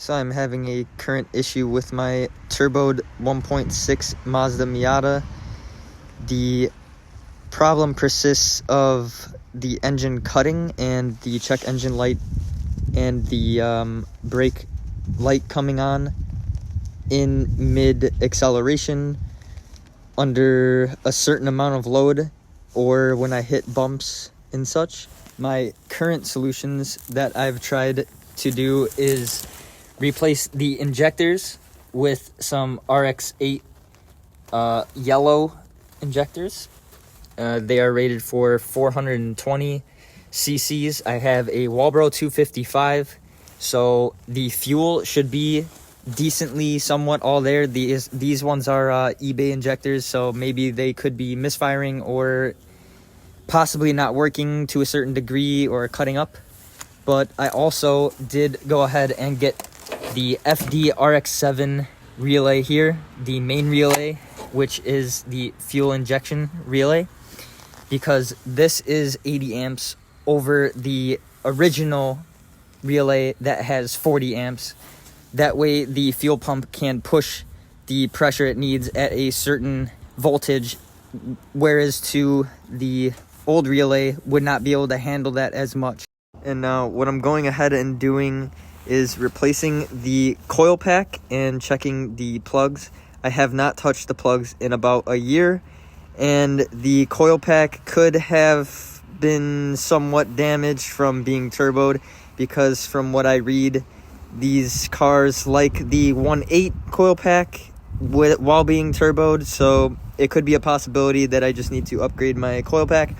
So I'm having a current issue with my turboed 1.6 Mazda Miata. The problem persists of the engine cutting and the check engine light and the brake light coming on in mid acceleration under a certain amount of load or when I hit bumps and such. My current solutions that I've tried to do is replace the injectors with some RX-8 yellow injectors. They are rated for 420 cc's. I have a Walbro 255, so the fuel should be decently somewhat all there. These ones are eBay injectors, so maybe they could be misfiring or possibly not working to a certain degree or cutting up. But I also did go ahead and get the FD RX-7 relay here, the main relay, which is the fuel injection relay, because this is 80 amps over the original relay that has 40 amps. That way the fuel pump can push the pressure it needs at a certain voltage, whereas to the old relay would not be able to handle that as much. And now what I'm going ahead and doing is replacing the coil pack and checking the plugs. I have not touched the plugs in about a year, and the coil pack could have been somewhat damaged from being turboed, because from what I read, these cars like the 1.8 coil pack while being turboed, so it could be a possibility that I just need to upgrade my coil pack.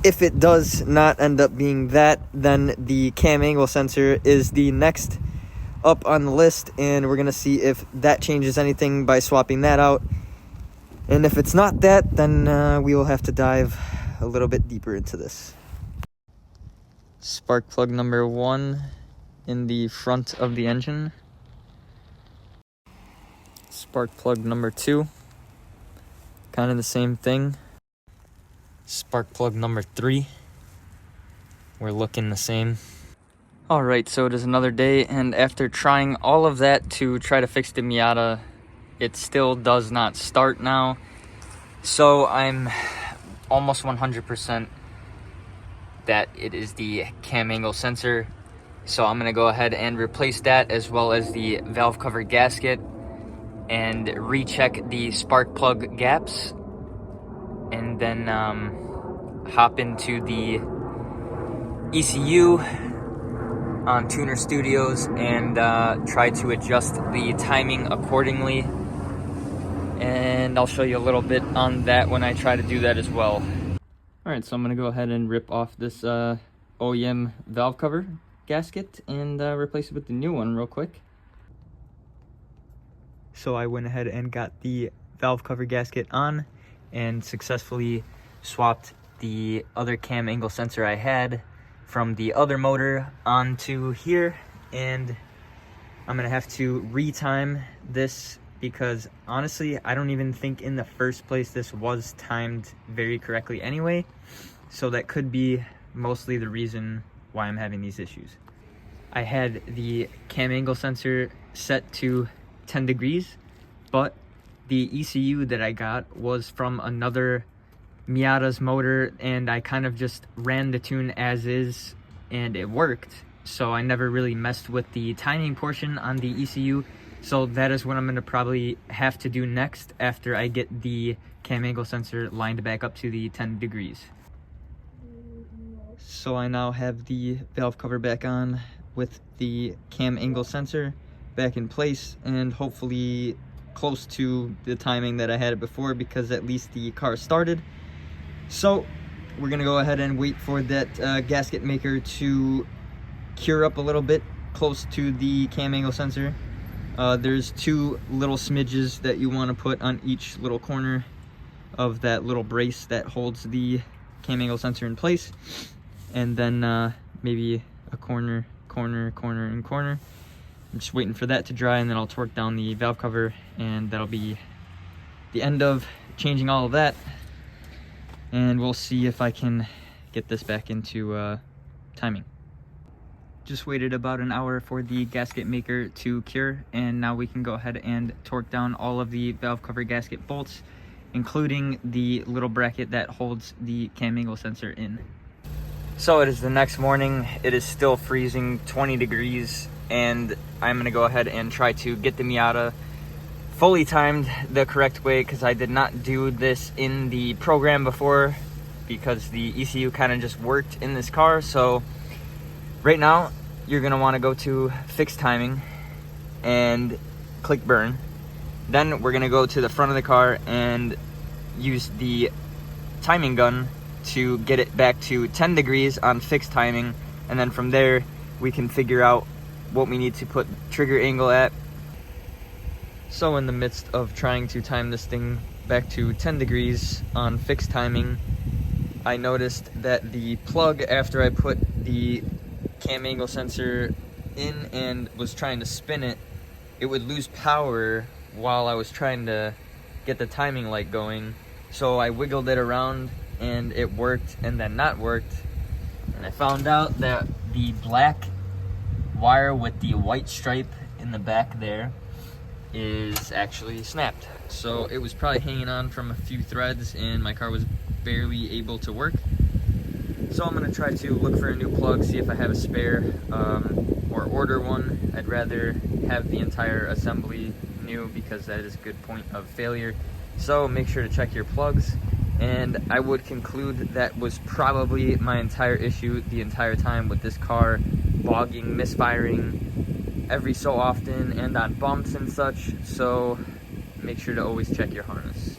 If it does not end up being that, then the cam angle sensor is the next up on the list, and we're going to see if that changes anything by swapping that out. And if it's not that, then we will have to dive a little bit deeper into this. Spark plug number 1 in the front of the engine. Spark plug number 2, kind of the same thing. Spark plug number 3, we're looking the same. Alright, so it is another day, and after trying all of that to try to fix the Miata, it still does not start now. So I'm almost 100% that it is the cam angle sensor. So I'm going to go ahead and replace that, as well as the valve cover gasket, and recheck the spark plug gaps, and then hop into the ECU on Tuner Studios and try to adjust the timing accordingly. And I'll show you a little bit on that when I try to do that as well. Alright, so I'm going to go ahead and rip off this OEM valve cover gasket and replace it with the new one real quick. So I went ahead and got the valve cover gasket on and successfully swapped the other cam angle sensor I had from the other motor onto here, and I'm gonna have to retime this, because honestly I don't even think in the first place this was timed very correctly anyway, so that could be mostly the reason why I'm having these issues. I had the cam angle sensor set to 10 degrees, but the ECU that I got was from another Miata's motor, and I kind of just ran the tune as is and it worked. So I never really messed with the timing portion on the ECU. So that is what I'm going to probably have to do next after I get the cam angle sensor lined back up to the 10 degrees. So I now have the valve cover back on with the cam angle sensor back in place, and hopefully close to the timing that I had it before, because at least the car started. So we're gonna go ahead and wait for that gasket maker to cure up a little bit close to the cam angle sensor. There's 2 little smidges that you want to put on each little corner of that little brace that holds the cam angle sensor in place, and then maybe a corner, and corner. I'm just waiting for that to dry, and then I'll torque down the valve cover, and that'll be the end of changing all of that. And we'll see if I can get this back into timing. Just waited about an hour for the gasket maker to cure, and now we can go ahead and torque down all of the valve cover gasket bolts, including the little bracket that holds the cam angle sensor in. So it is the next morning. It is still freezing, 20 degrees, and I'm gonna go ahead and try to get the Miata fully timed the correct way, because I did not do this in the program before because the ECU kind of just worked in this car. So right now, you're gonna wanna go to fixed timing and click burn. Then we're gonna go to the front of the car and use the timing gun to get it back to 10 degrees on fixed timing. And then from there, we can figure out what we need to put trigger angle at. So in the midst of trying to time this thing back to 10 degrees on fixed timing, I noticed that the plug, after I put the cam angle sensor in and was trying to spin it, it would lose power while I was trying to get the timing light going. So I wiggled it around and it worked, and then not worked. And I found out that the black wire with the white stripe in the back there is actually snapped. So it was probably hanging on from a few threads and my car was barely able to work. So I'm gonna try to look for a new plug, see if I have a spare, or order one. I'd rather have the entire assembly new because that is a good point of failure. So make sure to check your plugs. And I would conclude that was probably my entire issue the entire time with this car, bogging, misfiring every so often and on bumps and such. So make sure to always check your harness.